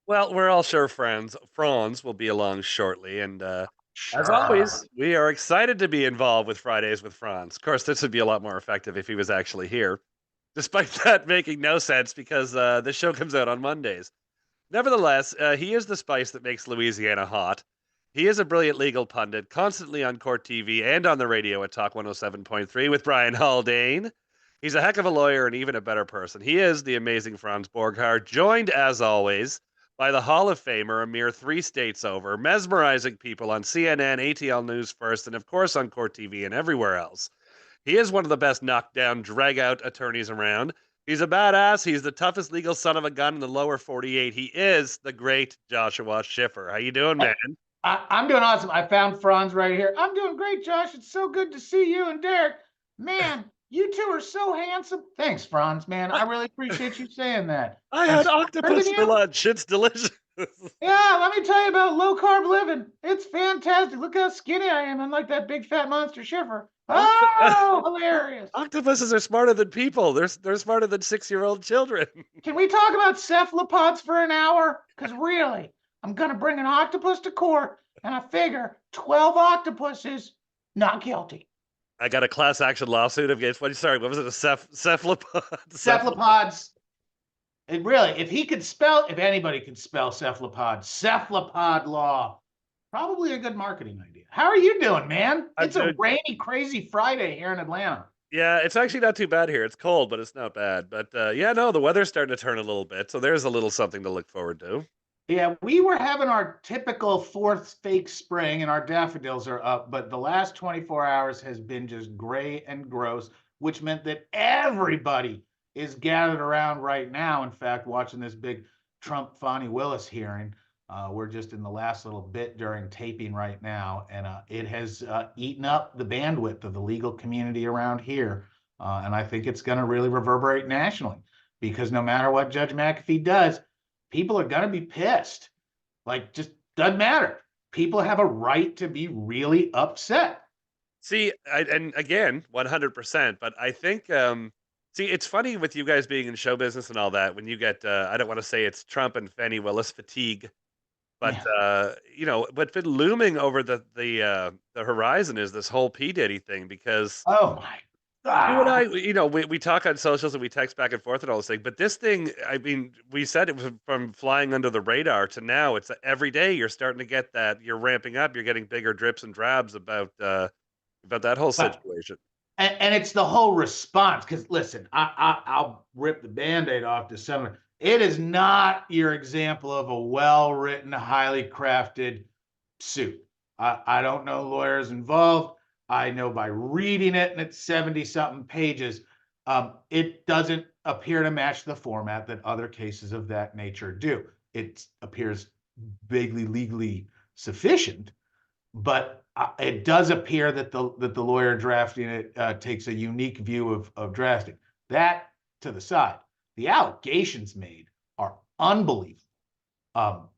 Well, we're all sure Franz will be along shortly, and as Sure. always, we are excited to be involved with Fridays with Franz. Of course, this would be a lot more effective if he was actually here, despite that making no sense because this show comes out on Mondays. Nevertheless, he is the spice that makes Louisiana hot. He is a brilliant legal pundit, constantly on court TV and on the radio at Talk 107.3 with Brian Haldane. He's a heck of a lawyer and even a better person. He is the amazing Franz Borghardt, joined as always by the Hall of Famer a mere 3 states over, mesmerizing people on CNN, ATL News First, and of course on court TV and everywhere else. He is one of the best knockdown, drag out attorneys around. He's a badass. He's the toughest legal son of a gun in the lower 48. He is the great Joshua Schiffer. How you doing, man? I'm doing awesome. I found Franz right here. I'm doing great, Josh. It's so good to see you and Derek. Man, you two are so handsome. Thanks, Franz, man. I, I really appreciate you saying that. I I'm had smarter than octopus for you. lunch. It's delicious. Yeah, let me tell you about low carb living. It's fantastic. Look how skinny I am, unlike that big fat monster Schiffer. Octo- Oh, hilarious. Octopuses are smarter than people. They're smarter than 6-year-old children. Can we talk about cephalopods for an hour? Because really, I'm going to bring an octopus to court, and I figure 12 octopuses, not guilty. I got a class action lawsuit against what? Sorry, what was it? A cephalopod? Cephalopods. And really, if anybody could spell cephalopod law, probably a good marketing idea. How are you doing, man? I'm It's a doing. rainy, crazy Friday here in Atlanta. Yeah, it's actually not too bad here. It's cold, but it's not bad. But yeah, no, the weather's starting to turn a little bit, so there's a little something to look forward to. Yeah, we were having our typical fourth fake spring and our daffodils are up, but the last 24 hours has been just gray and gross, which meant that everybody is gathered around right now. In fact, watching this big Trump Fani Willis hearing. We're just in the last little bit during taping right now, and it has eaten up the bandwidth of the legal community around here. And I think it's going to really reverberate nationally because no matter what Judge McAfee does, people are going to be pissed. Like, just doesn't matter. People have a right to be really upset. See, and again, 100%. But I think, see, it's funny with you guys being in show business and all that. When you get, I don't want to say it's Trump and Fannie Willis fatigue, but Yeah. what's been looming over the horizon is this whole P Diddy thing because Oh my you and I, God. we talk on socials and we text back and forth and all this thing. But this thing, I mean, we said it was from flying under the radar to now. It's every day you're starting to get that. You're ramping up. You're getting bigger drips and drabs about that whole But situation. and it's the whole response. Because listen, I'll rip the band-aid off to some. It is not your example of a well-written, highly crafted suit. I don't know lawyers involved. I know by reading it, and it's 70 something pages, it doesn't appear to match the format that other cases of that nature do. It appears vaguely legally sufficient, but it does appear that the lawyer drafting it takes a unique view of drafting. That to the side, the allegations made are unbelievable, um,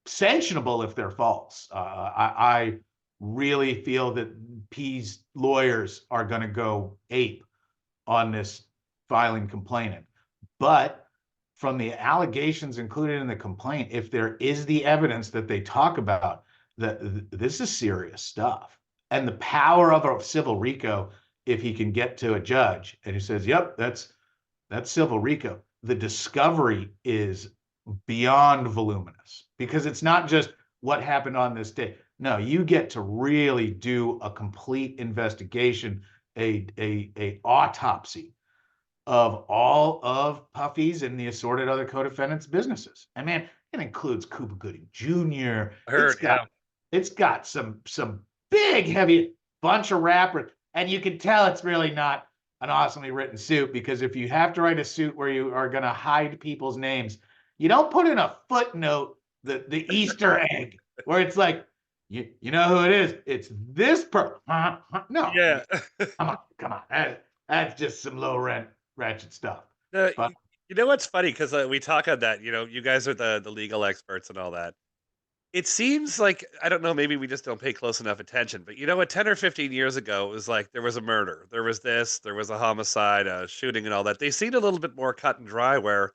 sanctionable if they're false. I really feel that P's lawyers are going to go ape on this filing complainant. But from the allegations included in the complaint, if there is the evidence that they talk about, that this is serious stuff. And the power of a civil RICO, if he can get to a judge and he says, "Yep, that's civil RICO," the discovery is beyond voluminous because it's not just what happened on this day. No, you get to really do a complete investigation, a autopsy of all of Puffy's and the assorted other co-defendants' businesses. And man, it includes Cuba Gooding Jr. I It's heard, got yeah. it's got some big heavy bunch of rappers, and you can tell it's really not an awesomely written suit because if you have to write a suit where you are going to hide people's names, you don't put in a footnote the Easter egg where it's like you know who it is. It's this person. No, Yeah. come on. That's just some low rent ratchet stuff. Uh, But y- you know what's funny? Because we talk on that. You guys are the legal experts and all that. It seems like I don't know. Maybe we just don't pay close enough attention. But you know what? 10 or 15 years ago, it was like there was a murder, there was this, there was a homicide, a shooting, and all that. They seemed a little bit more cut and dry. Where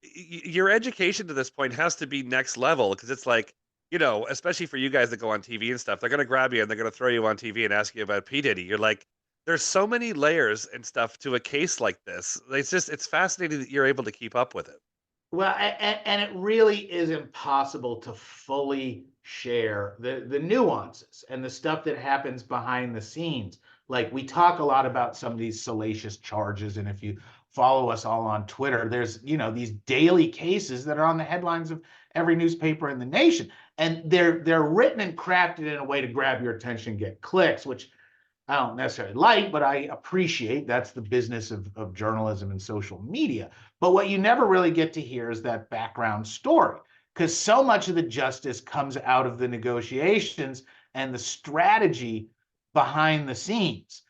your education to this point has to be next level because it's like, especially for you guys that go on TV and stuff, they're gonna grab you and they're gonna throw you on TV and ask you about P Diddy. You're like, there's so many layers and stuff to a case like this. It's fascinating that you're able to keep up with it. Well, and it really is impossible to fully share the nuances and the stuff that happens behind the scenes. Like we talk a lot about some of these salacious charges, and if you follow us all on Twitter, there's these daily cases that are on the headlines of every newspaper in the nation, and they're written and crafted in a way to grab your attention, get clicks, which I don't necessarily like, but I appreciate. That's the business of journalism and social media. But what you never really get to hear is that background story, because so much of the justice comes out of the negotiations and the strategy behind the scenes.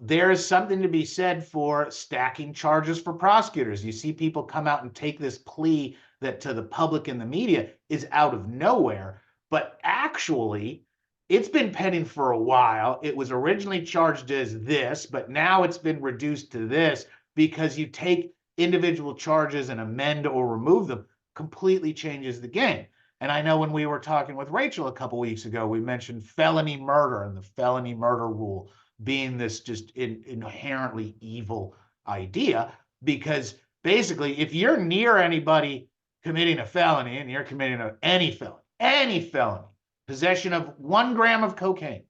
There is something to be said for stacking charges for prosecutors. You see people come out and take this plea that to the public and the media is out of nowhere, but actually it's been pending for a while. It was originally charged as this, but now it's been reduced to this because you take individual charges and amend or remove them, completely changes the game. And I know when we were talking with Rachel a couple weeks ago, we mentioned felony murder and the felony murder rule being this just inherently evil idea, because basically if you're near anybody committing a felony and you're committing any felony, possession of 1 gram of cocaine,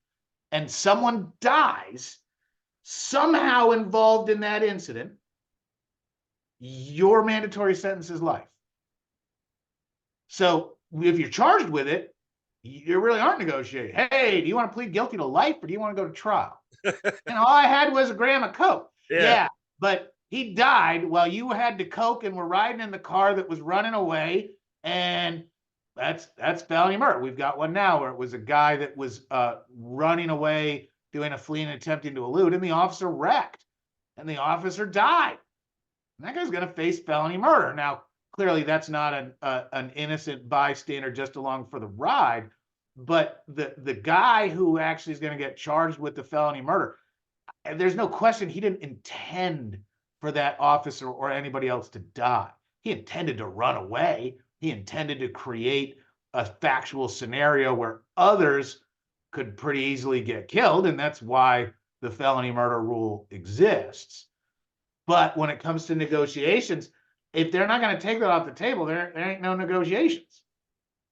and someone dies somehow involved in that incident, your mandatory sentence is life. So if you're charged with it, you really aren't negotiating. Hey, do you want to plead guilty to life or do you want to go to trial? And all I had was a gram of coke. Yeah, but he died while you had to coke and were riding in the car that was running away, and that's felony murder. We've got one now where it was a guy that was running away, doing a flee and attempting to elude, and the officer wrecked, and the officer died. And that guy's going to face felony murder. Now, clearly, that's not an innocent bystander just along for the ride, but the guy who actually is going to get charged with the felony murder, there's no question he didn't intend for that officer or anybody else to die. He intended to run away. He intended to create a factual scenario where others could pretty easily get killed, and that's why the felony murder rule exists. But when it comes to negotiations, if they're not going to take that off the table, there ain't no negotiations.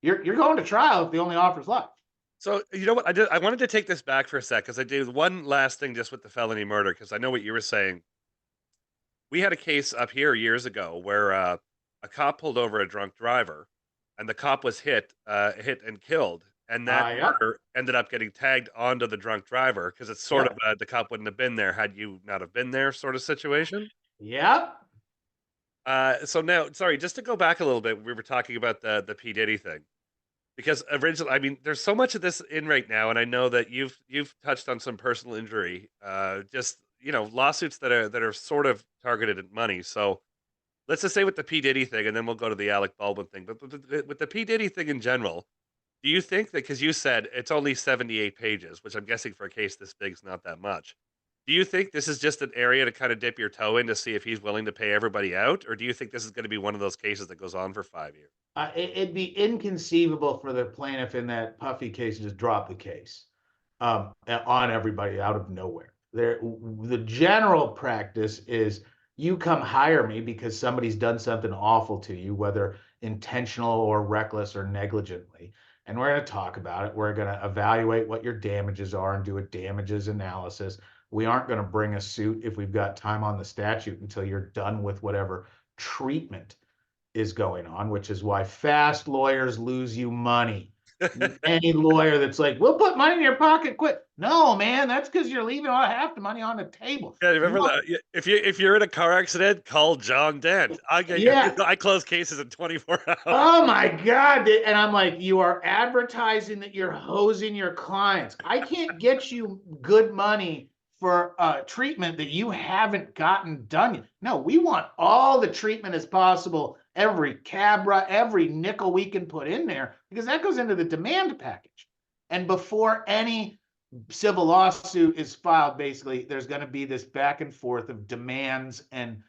You're going to trial if the only offer's life. So you know what? I wanted to take this back for a sec because I did one last thing just with the felony murder because I know what you were saying. We had a case up here years ago where a cop pulled over a drunk driver, and the cop was hit and killed, and that Yeah. murder ended up getting tagged onto the drunk driver because it's sort Yep. of the cop wouldn't have been there had you not have been there sort of situation. Yep. So now, sorry, just to go back a little bit, we were talking about the P Diddy thing because originally, I mean, there's so much of this in right now, and I know that you've touched on some personal injury, just lawsuits that are sort of targeted at money. So let's just say with the P Diddy thing, and then we'll go to the Alec Baldwin thing. But with the P Diddy thing in general, do you think that because you said it's only 78 pages, which I'm guessing for a case this big is not that much? Do you think this is just an area to kind of dip your toe in to see if he's willing to pay everybody out, or do you think this is going to be one of those cases that goes on for 5 years? It'd be inconceivable for the plaintiff in that Puffy case to just drop the case on everybody out of nowhere. The general practice is you come hire me because somebody's done something awful to you, whether intentional or reckless or negligently. And we're going to talk about it. We're going to evaluate what your damages are and do a damages analysis. We aren't going to bring a suit if we've got time on the statute until you're done with whatever treatment is going on, which is why fast lawyers lose you money. Any lawyer that's like, we'll put money in your pocket quick. No, man, that's because you're leaving half the money on the table. Yeah, remember that? If you're in a car accident, call John Dent. Yeah. I close cases in 24 hours. Oh my God. And I'm like, you are advertising that you're hosing your clients. I can't get you good money for treatment that you haven't gotten done yet. No, we want all the treatment as possible, every cabra, every nickel we can put in there, because that goes into the demand package. And before any civil lawsuit is filed, basically, there's going to be this back and forth of demands and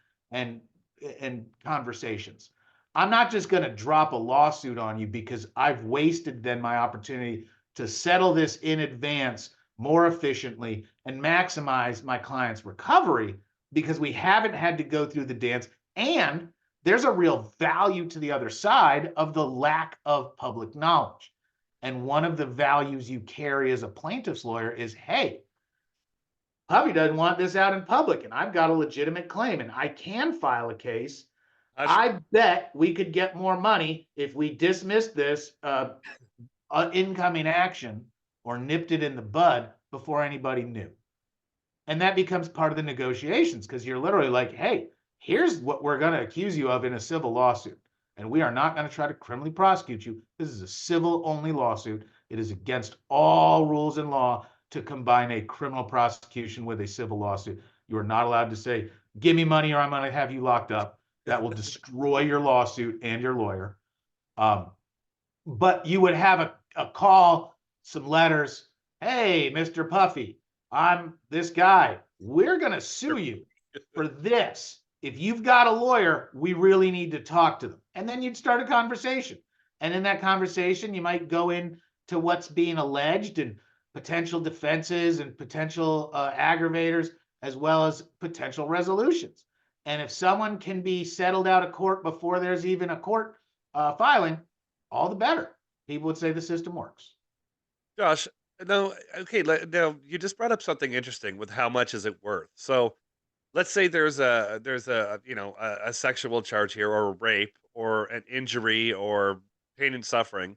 conversations. I'm not just going to drop a lawsuit on you because I've wasted then my opportunity to settle this in advance more efficiently and maximize my client's recovery because we haven't had to go through the dance. And there's a real value to the other side of the lack of public knowledge. And one of the values you carry as a plaintiff's lawyer is, hey, Puppy doesn't want this out in public, and I've got a legitimate claim, and I can file a case. Hush. I bet we could get more money if we dismissed this incoming action or nipped it in the bud before anybody knew. And that becomes part of the negotiations because you're literally like, hey, here's what we're going to accuse you of in a civil lawsuit. And we are not going to try to criminally prosecute you. This is a civil only lawsuit. It is against all rules and law to combine a criminal prosecution with a civil lawsuit. You are not allowed to say, give me money or I'm going to have you locked up. That will destroy your lawsuit and your lawyer. But you would have a call, some letters. Hey, Mr. Puffy, I'm this guy. We're going to sue you for this. If you've got a lawyer, we really need to talk to them. And then you'd start a conversation. And in that conversation, you might go into what's being alleged and potential defenses and potential aggravators, as well as potential resolutions. And if someone can be settled out of court before there's even a court filing, all the better. People would say the system works. Josh, no, okay. Now you just brought up something interesting with how much is it worth. So let's say there's a a sexual charge here, or a rape, or an injury, or pain and suffering.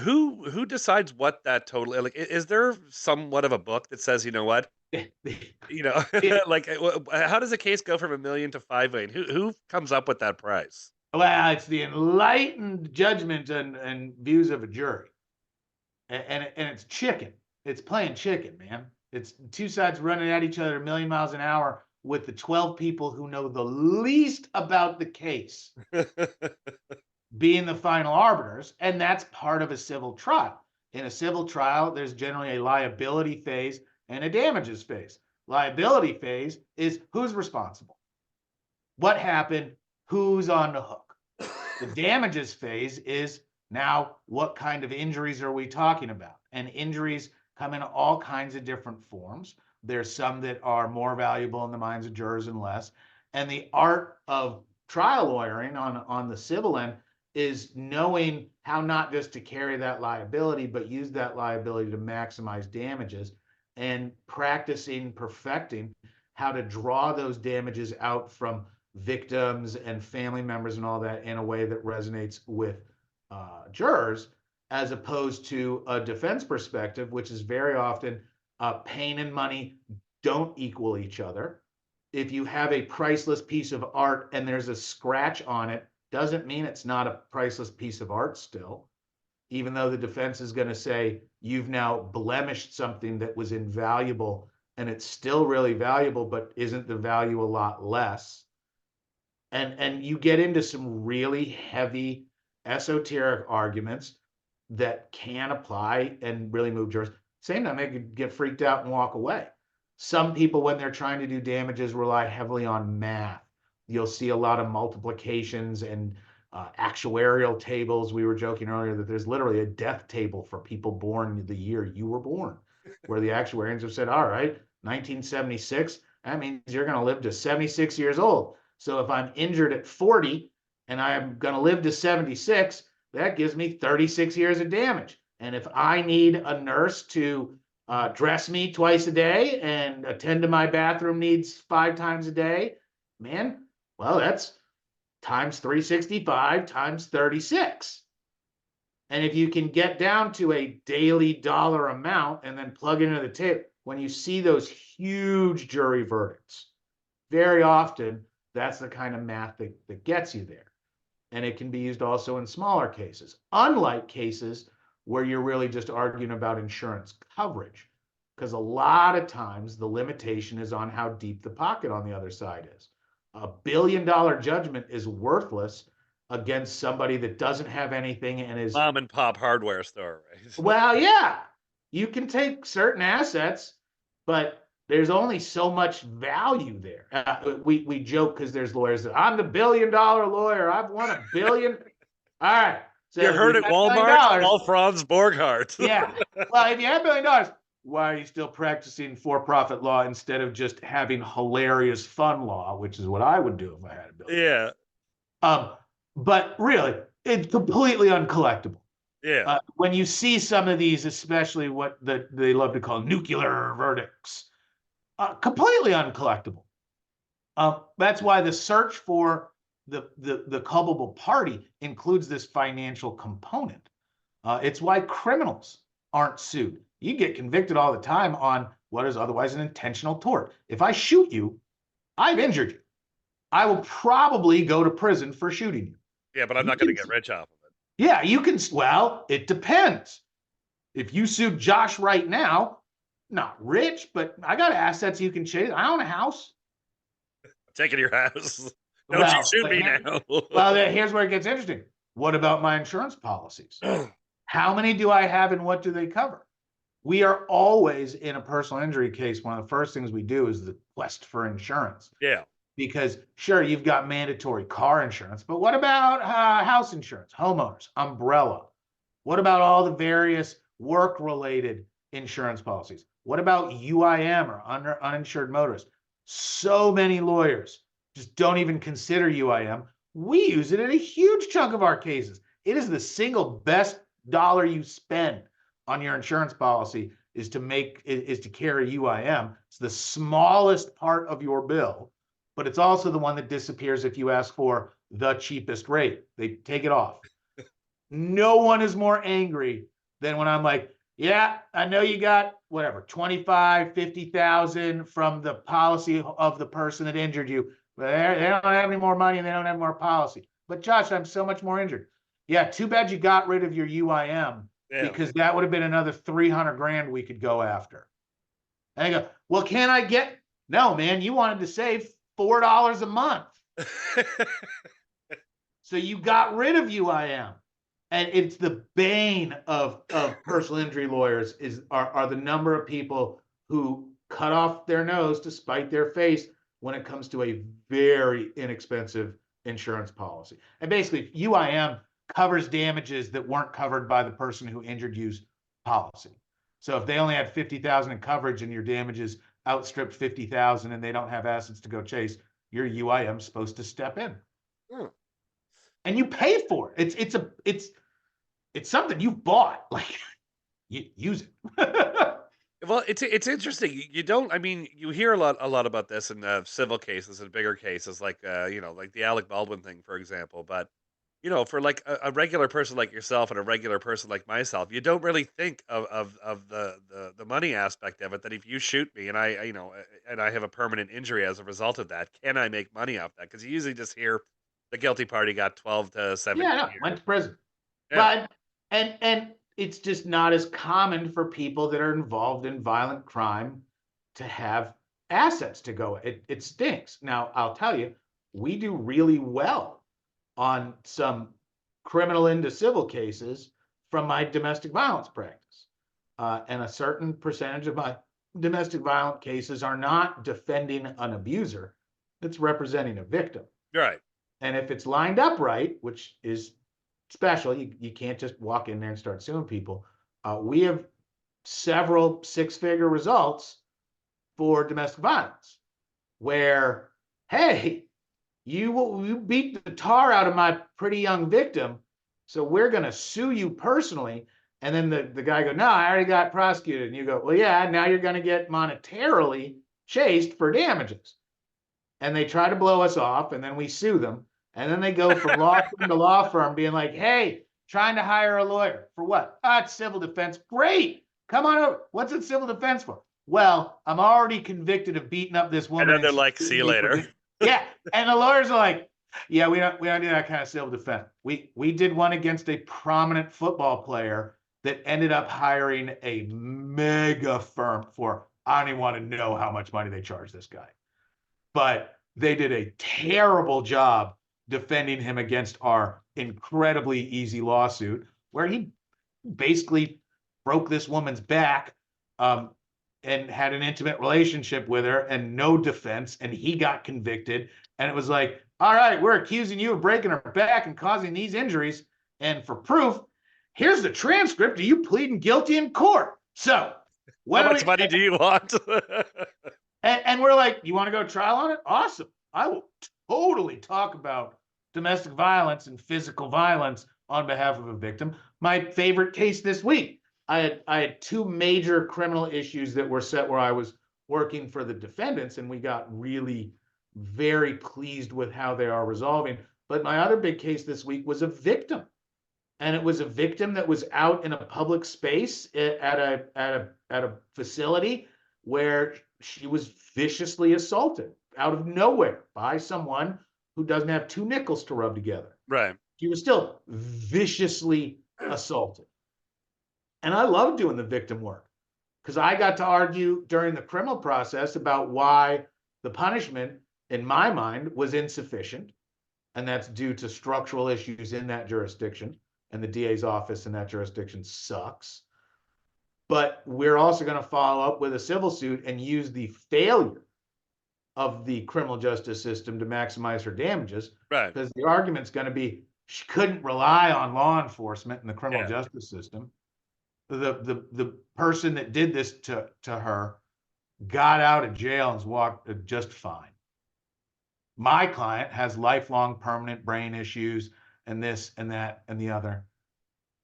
Who decides what that total like? Is there somewhat of a book that says, you know what, you know, like how does a case go from 1 million to 5 million? Who comes up with that price? Well, it's the enlightened judgment and views of a jury. And it's chicken. It's playing chicken, man. It's two sides running at each other a million miles an hour with the 12 people who know the least about the case being the final arbiters. And that's part of a civil trial. In a civil trial, there's generally a liability phase and a damages phase. Liability phase is who's responsible, what happened, who's on the hook. The damages phase is now what kind of injuries are we talking about? And injuries come in all kinds of different forms. There's some that are more valuable in the minds of jurors and less. And the art of trial lawyering on the civil end is knowing how not just to carry that liability, but use that liability to maximize damages, and practicing, perfecting how to draw those damages out from victims and family members and all that in a way that resonates with jurors, as opposed to a defense perspective, which is very often pain and money don't equal each other. If you have a priceless piece of art and there's a scratch on it, doesn't mean it's not a priceless piece of art still, even though the defense is going to say you've now blemished something that was invaluable and it's still really valuable, but isn't the value a lot less? And you get into some really heavy esoteric arguments that can apply and really move jurors. Same time, they could get freaked out and walk away. Some people, when they're trying to do damages, rely heavily on math. You'll see a lot of multiplications and actuarial tables. We were joking earlier that there's literally a death table for people born the year you were born, where the actuarians have said, all right, 1976, that means you're going to live to 76 years old. So if I'm injured at 40 and I'm going to live to 76, that gives me 36 years of damage. And if I need a nurse to dress me twice a day and attend to my bathroom needs 5 times a day, man, well, that's times 365 times 36. And if you can get down to a daily dollar amount and then plug it into the tape, when you see those huge jury verdicts, very often that's the kind of math that gets you there. And it can be used also in smaller cases, unlike cases where you're really just arguing about insurance coverage, because a lot of times the limitation is on how deep the pocket on the other side is. $1 billion judgment is worthless against somebody that doesn't have anything and is Mom and pop hardware store, right? well, yeah, you can take certain assets, but there's only so much value there. We joke because there's lawyers that I'm the $1 billion lawyer. I've won $1 billion. All right. You So heard you've at got $1 Walmart? billion. Call Franz Borghardt. Yeah. Well, if you have $1 billion, why are you still practicing for-profit law instead of just having hilarious fun law, which is what I would do if I had $1 billion? Yeah. But really, it's completely uncollectible. Yeah. When you see some of these, especially what they love to call nuclear verdicts, completely uncollectible. That's why the search for the culpable party includes this financial component. It's why criminals aren't sued. You get convicted all the time on what is otherwise an intentional tort. If I shoot you, I've injured you. I will probably go to prison for shooting you. Yeah, but I'm not going to get rich off of it. Yeah, you can. Well, it depends. If you sued Josh right now, not rich, but I got assets you can chase. I own a house. I'm taking your house. Don't you shoot me now. Well, here's where it gets interesting. What about my insurance policies? How many do I have and what do they cover? We are always in a personal injury case. One of the first things we do is the quest for insurance. Yeah. Because sure, you've got mandatory car insurance, but what about house insurance, homeowners, umbrella? What about all the various work-related insurance policies? What about UIM or uninsured motorists? So many lawyers just don't even consider UIM. We use it in a huge chunk of our cases. It is the single best dollar you spend on your insurance policy is to carry UIM. It's the smallest part of your bill, but it's also the one that disappears if you ask for the cheapest rate. They take it off. No one is more angry than when I'm like, yeah, I know you got whatever, 25, 50,000 from the policy of the person that injured you, but they don't have any more money and they don't have more policy. But Josh, I'm so much more injured. Yeah, too bad you got rid of your UIM because that would have been another 300 grand we could go after. And I go, well, can I get, no, man, you wanted to save $4 a month. So you got rid of UIM. And it's the bane of personal injury lawyers are the number of people who cut off their nose to spite their face when it comes to a very inexpensive insurance policy. And basically, UIM covers damages that weren't covered by the person who injured you's policy. So if they only had 50,000 in coverage and your damages outstripped 50,000 and they don't have assets to go chase, your UIM is supposed to step in. And you pay for it. It's something you've bought. Like, you use it. Well, it's interesting. You don't. I mean, you hear a lot about this in civil cases and bigger cases, like like the Alec Baldwin thing, for example. But for like a regular person like yourself and a regular person like myself, you don't really think of the money aspect of it. That if you shoot me and I have a permanent injury as a result of that, can I make money off that? Because you usually just hear the guilty party got 12 to 17 years. Went to prison. Yeah. But and it's just not as common for people that are involved in violent crime to have assets to go. It stinks. Now, I'll tell you, we do really well on some criminal into civil cases from my domestic violence practice. And a certain percentage of my domestic violence cases are not defending an abuser, it's representing a victim. Right. And if it's lined up right, which is special, you can't just walk in there and start suing people. We have several six-figure results for domestic violence where, hey, you beat the tar out of my pretty young victim, so we're going to sue you personally. And then the guy go, no, I already got prosecuted. And you go, well, yeah, now you're going to get monetarily chased for damages. And they try to blow us off, and then we sue them. And then they go from law firm to law firm being like, hey, trying to hire a lawyer. For what? It's civil defense. Great. Come on over. What's it civil defense for? Well, I'm already convicted of beating up this woman. And then they're like, see you later. Yeah. And the lawyers are like, yeah, we don't do that kind of civil defense. We did one against a prominent football player that ended up hiring a mega firm for, I don't even want to know how much money they charged this guy. But they did a terrible job defending him against our incredibly easy lawsuit where he basically broke this woman's back and had an intimate relationship with her and no defense, and he got convicted. And it was like, all right, we're accusing you of breaking her back and causing these injuries. And for proof, here's the transcript of you pleading guilty in court. So how much money do you want? And we're like, you want to go to trial on it? Awesome. I will totally talk about domestic violence and physical violence on behalf of a victim. My favorite case this week, I had two major criminal issues that were set where I was working for the defendants, and we got really very pleased with how they are resolving. But my other big case this week was a victim. And it was a victim that was out in a public space at a facility where she was viciously assaulted out of nowhere by someone who doesn't have two nickels to rub together. Right. She was still viciously assaulted. And I love doing the victim work because I got to argue during the criminal process about why the punishment, in my mind, was insufficient. And that's due to structural issues in that jurisdiction. And the DA's office in that jurisdiction sucks. But we're also going to follow up with a civil suit and use the failure of the criminal justice system to maximize her damages. Right. Because the argument's going to be she couldn't rely on law enforcement in the criminal justice system. The person that did this to her got out of jail and walked just fine. My client has lifelong permanent brain issues and this and that and the other.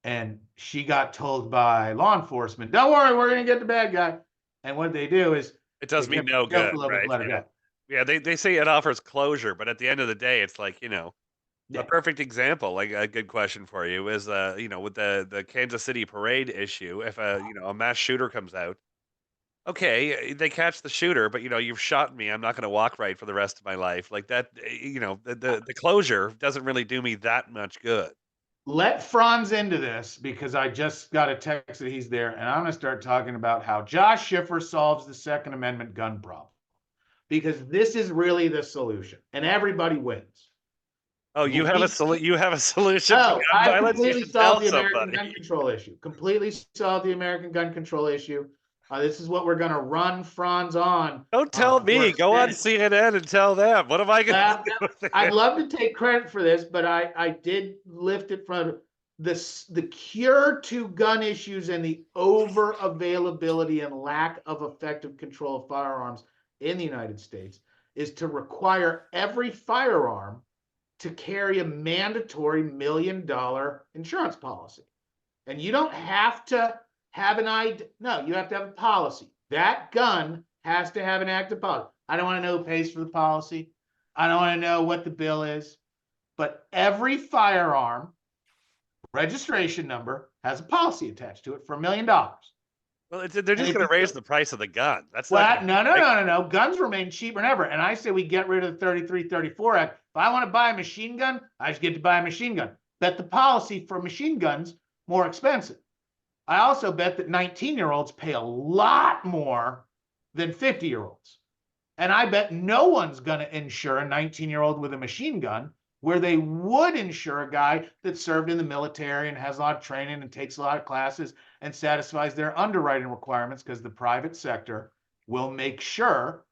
And she got told by law enforcement, don't worry, we're going to get the bad guy. And what they do is it does me no good, right? Let her go. Yeah, they say it offers closure, but at the end of the day, it's like, a perfect example, like a good question for you is, with the Kansas City parade issue, if a mass shooter comes out, okay, they catch the shooter, but you've shot me. I'm not going to walk right for the rest of my life. Like that, the closure doesn't really do me that much good. Let Franz into this because I just got a text that he's there, and I'm going to start talking about how Josh Schiffer solves the Second Amendment gun problem because this is really the solution, and everybody wins. Oh, you have a solution. Oh, I completely solved the American gun control issue. Completely solved the American gun control issue. This is what we're going to run Franz on. Don't tell me. Go on CNN and tell them. What am I going to do with it? I'd love to take credit for this, but I did lift it from the cure to gun issues and the over availability and lack of effective control of firearms in the United States is to require every firearm to carry a mandatory $1 million insurance policy. And you don't have to have an ID. No, you have to have a policy. That gun has to have an active policy. I don't want to know who pays for the policy. I don't want to know what the bill is. But every firearm registration number has a policy attached to it for $1 million. Well, they're just going to raise the price of the gun. That's no. Guns remain cheaper than ever. And I say we get rid of the 3334 Act. If I want to buy a machine gun, I just get to buy a machine gun. Bet the policy for machine guns more expensive. I also bet that 19-year-olds pay a lot more than 50-year-olds. And I bet no one's going to insure a 19-year-old with a machine gun where they would insure a guy that served in the military and has a lot of training and takes a lot of classes and satisfies their underwriting requirements because the private sector will make sure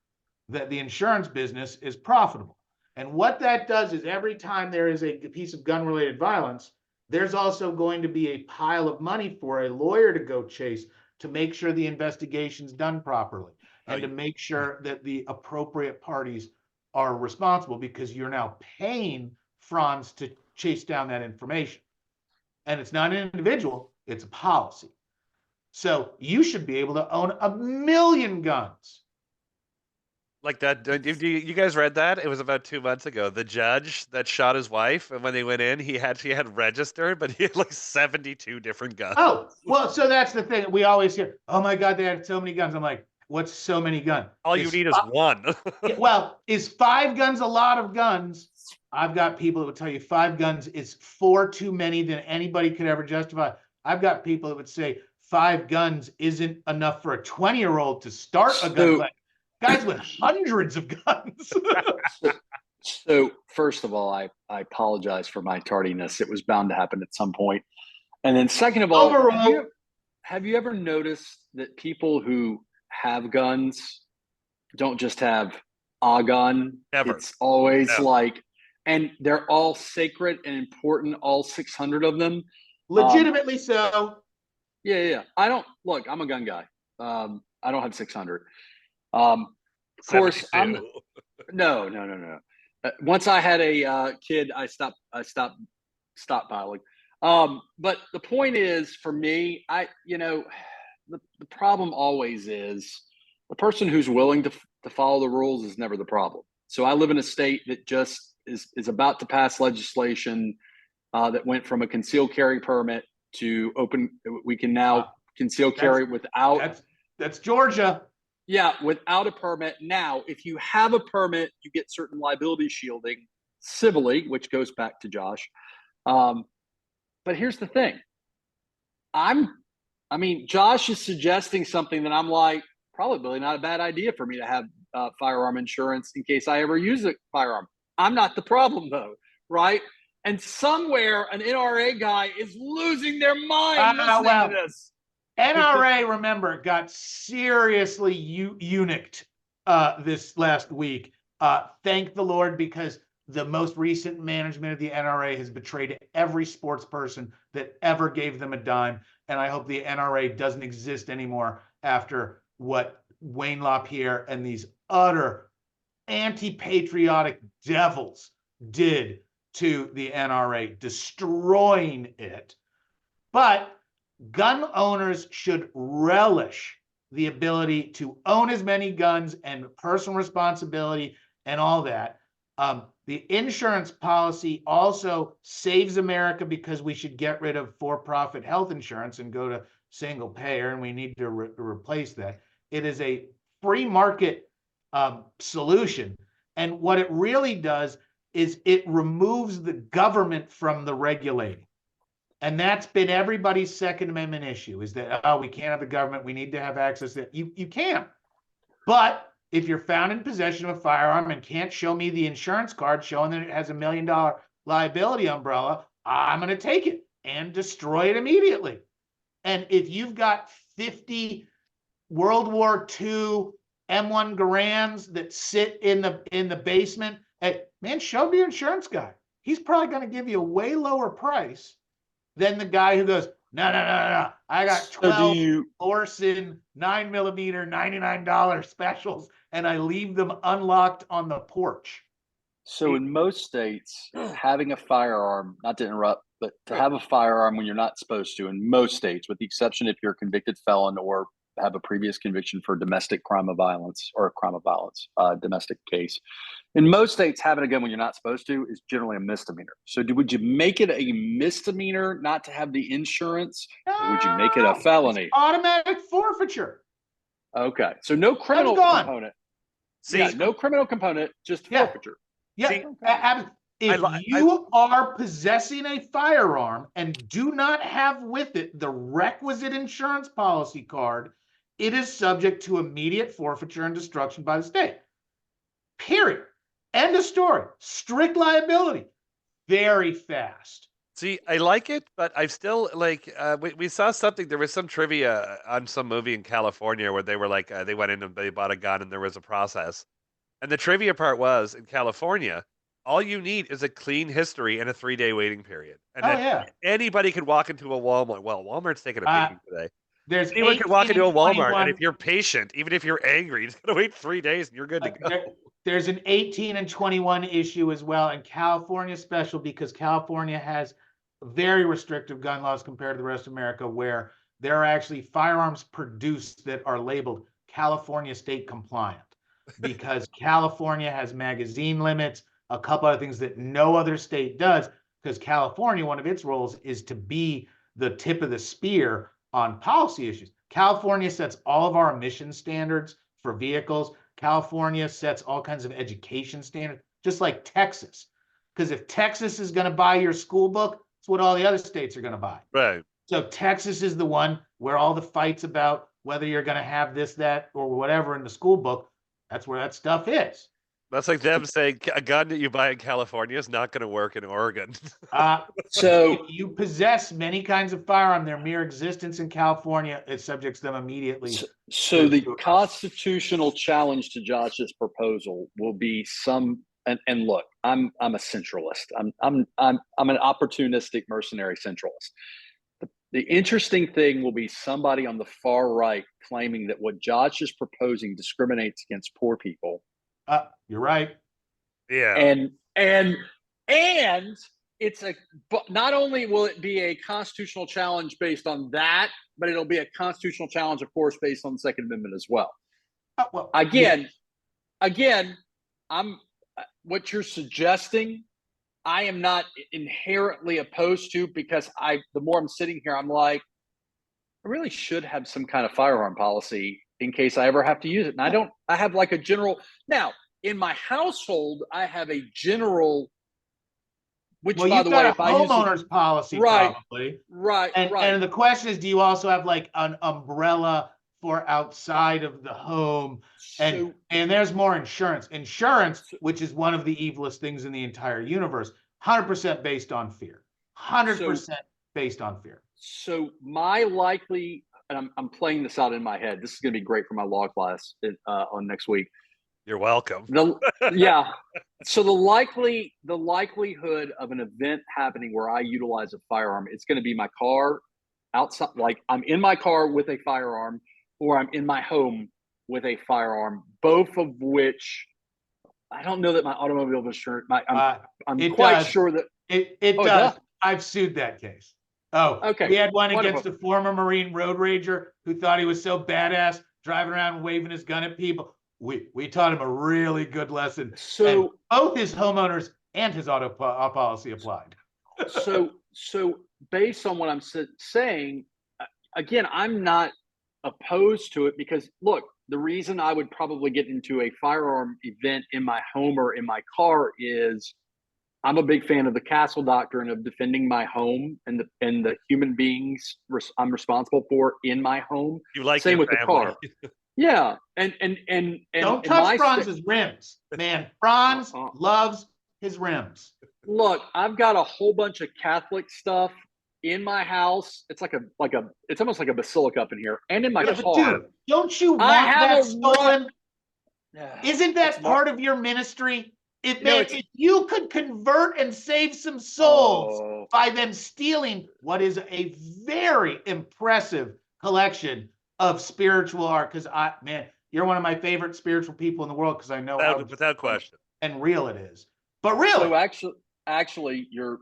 that the insurance business is profitable. And what that does is every time there is a piece of gun-related violence, there's also going to be a pile of money for a lawyer to go chase to make sure the investigation's done properly and to make sure that the appropriate parties are responsible because you're now paying Franz to chase down that information. And it's not an individual, it's a policy. So you should be able to own 1 million guns. Like that. You guys read that? It was about 2 months ago. The judge that shot his wife, and when they went in, she had registered, but he had like 72 different guns. Oh, well, so that's the thing. We always hear, oh my God, they had so many guns. I'm like, what's so many guns? All you need is one. Well, is 5 guns a lot of guns? I've got people that would tell you 5 guns is 4 too many than anybody could ever justify. I've got people that would say 5 guns isn't enough for a 20-year-old to start a gun. Guys with hundreds of guns. So first of all, I apologize for my tardiness. It was bound to happen at some point. And then second of all, have you ever noticed that people who have guns don't just have a gun. Ever. It's always Ever. like, and they're all sacred and important, all 600 of them. Legitimately so. Yeah. I don't look. I'm a gun guy. I don't have 600. Of course, 72. No. Once I had a kid, I stopped stockpiling. But the point is, for me, the problem always is the person who's willing to follow the rules is never the problem. So I live in a state that just is about to pass legislation that went from a concealed carry permit to open. We can now conceal carry without. That's Georgia. Yeah, without a permit. Now, if you have a permit, you get certain liability shielding civilly, which goes back to Josh. But here's the thing. Josh is suggesting something that I'm like, probably not a bad idea for me to have firearm insurance in case I ever use a firearm. I'm not the problem, though, right? And somewhere an NRA guy is losing their mind listening to this. NRA, remember, got seriously eunuched this last week. Thank the Lord, because the most recent management of the NRA has betrayed every sports person that ever gave them a dime. And I hope the NRA doesn't exist anymore after what Wayne LaPierre and these utter anti-patriotic devils did to the NRA, destroying it. But gun owners should relish the ability to own as many guns and personal responsibility and all that. The insurance policy also saves America, because we should get rid of for-profit health insurance and go to single payer, and we need to replace that. It is a free market solution. And what it really does is it removes the government from the regulating. And that's been everybody's Second Amendment issue, is that, we can't have the government, we need to have access to it. You can. But if you're found in possession of a firearm and can't show me the insurance card showing that it has $1 million liability umbrella, I'm going to take it and destroy it immediately. And if you've got 50 World War II M1 Garands that sit in the basement, hey, man, show me your insurance guy. He's probably going to give you a way lower price than the guy who goes, no. I got 12 Orson 9mm $99 specials, and I leave them unlocked on the porch. So in most states, having a firearm, not to interrupt, but to have a firearm when you're not supposed to, in most states, with the exception if you're a convicted felon or have a previous conviction for domestic crime of violence or a crime of violence, domestic case. In most states, having a gun when you're not supposed to is generally a misdemeanor. So would you make it a misdemeanor not to have the insurance? Or would you make it a felony? It's automatic forfeiture. Okay. So no criminal component. No criminal component, just forfeiture. Yeah. If you are possessing a firearm and do not have with it the requisite insurance policy card, it is subject to immediate forfeiture and destruction by the state. Period. End of story. Strict liability. Very fast. See, I like it, but I've still we saw something. There was some trivia on some movie in California where they were like, they went in and they bought a gun and there was a process. And the trivia part was, in California, all you need is a clean history and a 3-day waiting period. And anybody could walk into a Walmart. Well, Walmart's taking a beating today. Anyone could walk into a Walmart, and if you're patient, even if you're angry, you're just going to wait 3 days and you're good to go. There's an 18 and 21 issue as well, and California special, because California has very restrictive gun laws compared to the rest of America, where there are actually firearms produced that are labeled California state compliant, because California has magazine limits, a couple other things that no other state does, because California, one of its roles is to be the tip of the spear on policy issues. California sets all of our emission standards for vehicles. California sets all kinds of education standards, just like Texas. Because if Texas is going to buy your school book, it's what all the other states are going to buy. Right. So Texas is the one where all the fights about whether you're going to have this, that, or whatever in the school book, that's where that stuff is. That's like them saying a gun that you buy in California is not going to work in Oregon. So if you possess many kinds of firearm, their mere existence in California, it subjects them immediately So the constitutional challenge to Josh's proposal will be and look, I'm a centralist. I'm an opportunistic mercenary centralist. The interesting thing will be somebody on the far right claiming that what Josh is proposing discriminates against poor people. You're right. Yeah. And it's not only will it be a constitutional challenge based on that, but it'll be a constitutional challenge, of course, based on the Second Amendment as well. Again, what you're suggesting, I am not inherently opposed to, because the more I'm sitting here, I'm like, I really should have some kind of firearm policy in case I ever have to use it. And I have like a general, now in my household, I have a general, which by the way, if I use homeowner's policy, probably. Right. And the question is, do you also have like an umbrella for outside of the home? And there's more insurance, which is one of the evilest things in the entire universe, 100% based on fear, 100% based on fear. So my likely, and I'm playing this out in my head, this is going to be great for my law class on next week. You're welcome. So the likelihood of an event happening where I utilize a firearm, it's going to be my car outside, like I'm in my car with a firearm, or I'm in my home with a firearm, both of which I don't know that my automobile insurance, I'm quite sure that it does. I've sued that case. Okay. We had one against a former Marine road rager who thought he was so badass driving around waving his gun at people. We taught him a really good lesson. So both his homeowners and his auto policy applied. so based on what I'm saying, again, I'm not opposed to it, because look, the reason I would probably get into a firearm event in my home or in my car is I'm a big fan of the castle doctrine of defending my home and the human beings I'm responsible for in my home. You like same with family. The car. Yeah, and don't touch Franz's rims, man. Franz loves his rims. Look, I've got a whole bunch of Catholic stuff in my house. It's it's almost like a basilica up in here, and in my car. Dude, don't you want that stolen? Isn't that part of your ministry? If you could convert and save some souls by them stealing what is a very impressive collection of spiritual art, because you're one of my favorite spiritual people in the world, because I know without question and real it is. But really, so actually, you're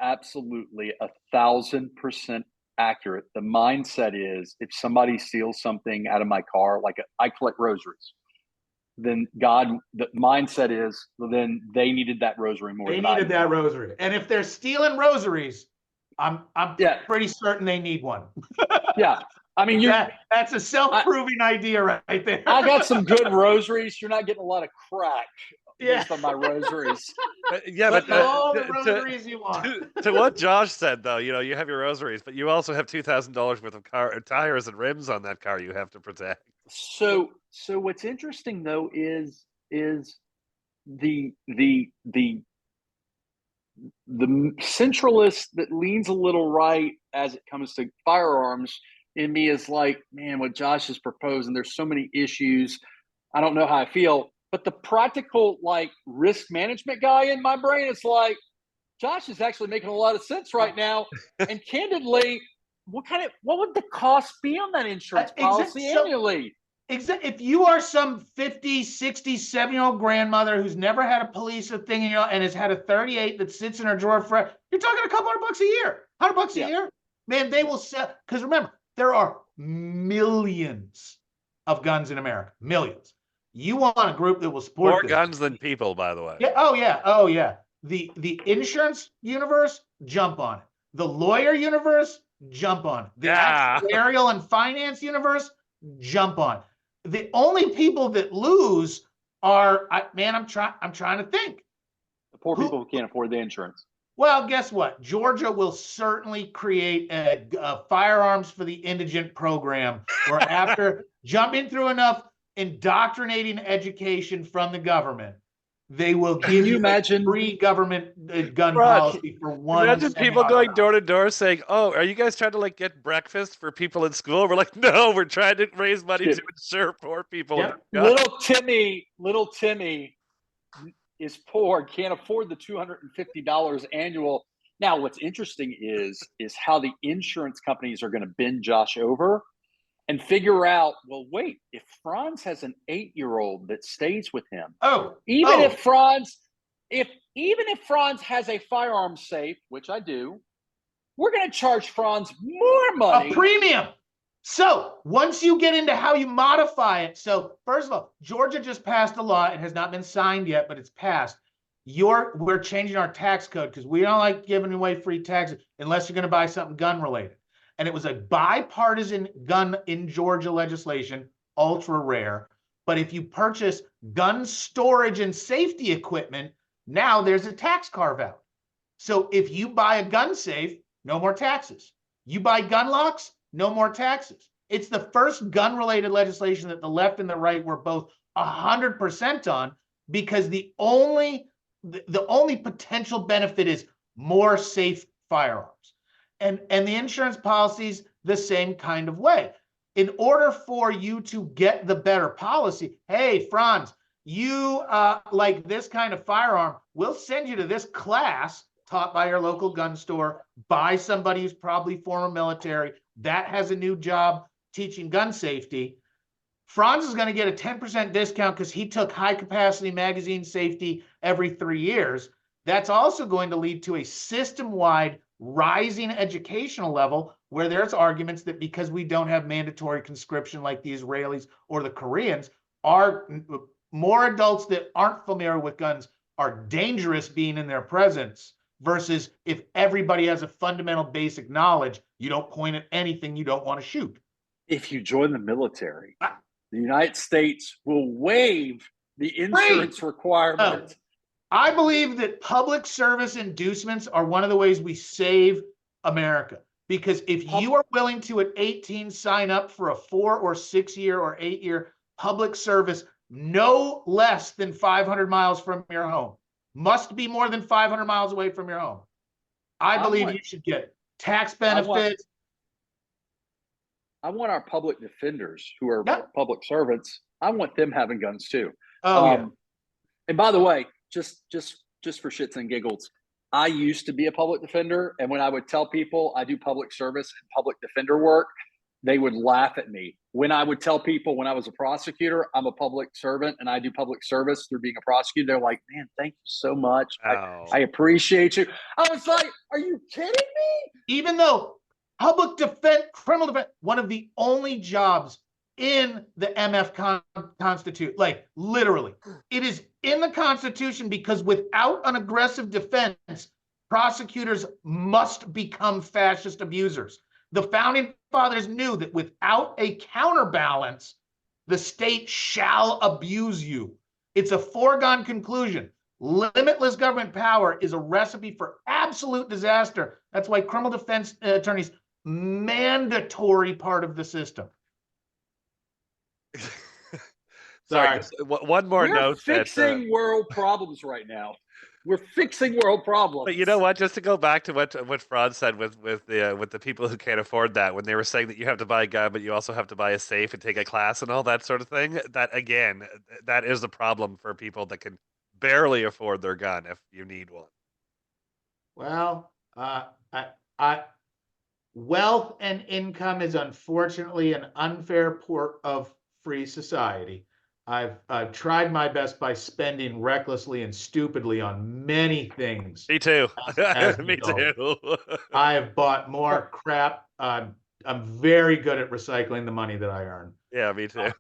absolutely 1,000% accurate. The mindset is, if somebody steals something out of my car, like I collect rosaries, then the mindset is, well, then they needed that rosary more. They needed that rosary, and if they're stealing rosaries, I'm pretty certain they need one. Yeah, I mean, that's a self-proving idea right there. I got some good rosaries. You're not getting a lot of crack based on my rosaries. But all the rosaries you want. To what Josh said, though, you have your rosaries, but you also have $2,000 worth of tires and rims on that car you have to protect. So what's interesting though is the centralist that leans a little right as it comes to firearms in me is like, man, what Josh is proposing, there's so many issues. I don't know how I feel, but the practical, like, risk management guy in my brain is like, Josh is actually making a lot of sense right now. And candidly, what would the cost be on that insurance policy annually? If you are some 50, 60, 7-year-old grandmother who's never had a police thing and has had a 38 that sits in her drawer for, you're talking a couple $100 a year, $100 a year, man. They will sell, because remember, there are millions of guns in America, millions. You want a group that will support more guns than people, by the way. Yeah. Oh yeah. The insurance universe, jump on it. The lawyer universe, jump on it. The actuarial and finance universe, jump on it. The only people that lose are, I'm trying to think. The poor people who can't afford the insurance. Well, guess what? Georgia will certainly create a firearms for the indigent program, where after jumping through enough indoctrinating education from the government, they will Can give you you a imagine? free government gun Rod, policy for one imagine people going semi-automatic. door to door saying, "Oh, are you guys trying to like get breakfast for people in school?" We're like, "No, we're trying to raise money to insure poor people." Yep. Little Timmy is poor, can't afford the $250 annual. Now, what's interesting is how the insurance companies are going to bend Josh over and figure out, well, wait, if Franz has an 8-year-old that stays with him, even if Franz has a firearm safe, which I do, we're going to charge Franz more money. A premium. So once you get into how you modify it, so first of all, Georgia just passed a law. It has not been signed yet, but it's passed. We're changing our tax code because we don't like giving away free taxes unless you're going to buy something gun related. And it was a bipartisan gun in Georgia legislation, ultra rare. But if you purchase gun storage and safety equipment, now there's a tax carve out. So if you buy a gun safe, no more taxes. You buy gun locks, no more taxes. It's the first gun-related legislation that the left and the right were both 100% on, because the only potential benefit is more safe firearms. And the insurance policies the same kind of way. In order for you to get the better policy, hey, Franz, you like this kind of firearm, we'll send you to this class taught by your local gun store, by somebody who's probably former military, that has a new job teaching gun safety. Franz is going to get a 10% discount because he took high capacity magazine safety every 3 years. That's also going to lead to a system-wide rising educational level where there's arguments that because we don't have mandatory conscription like the Israelis or the Koreans, are more adults that aren't familiar with guns are dangerous being in their presence. Versus if everybody has a fundamental basic knowledge, you don't point at anything you don't want to shoot. If you join the military, the United States will waive the insurance requirement. I believe that public service inducements are one of the ways we save America. Because if you are willing to, at 18, sign up for a 4 or 6 year or 8 year public service, no less than 500 miles from your home, must be more than 500 miles away from your home, I believe you should get tax benefits. I want our public defenders who are public servants, I want them having guns too. And by the way, just for shits and giggles, I used to be a public defender, and when I would tell people I do public service and public defender work, they would laugh at me. When I would tell people when I was a prosecutor, I'm a public servant and I do public service through being a prosecutor, they're like, man, thank you so much. I appreciate you. I was like, are you kidding me? Even though public defense, criminal defense, one of the only jobs in the MF Constitution, like literally, it is in the Constitution because without an aggressive defense, prosecutors must become fascist abusers. The founding fathers knew that without a counterbalance, the state shall abuse you. It's a foregone conclusion. Limitless government power is a recipe for absolute disaster. That's why criminal defense attorneys, mandatory part of the system. Sorry, one more note. We're fixing world problems right now. We're fixing world problems. But you know what? Just to go back to what Franz said with the people who can't afford that, when they were saying that you have to buy a gun, but you also have to buy a safe and take a class and all that sort of thing. That again, that is a problem for people that can barely afford their gun if you need one. Well, wealth and income is unfortunately an unfair part of free society. I've tried my best by spending recklessly and stupidly on many things. Me too. Me too. I have bought more crap. I'm very good at recycling the money that I earn. Yeah, me too.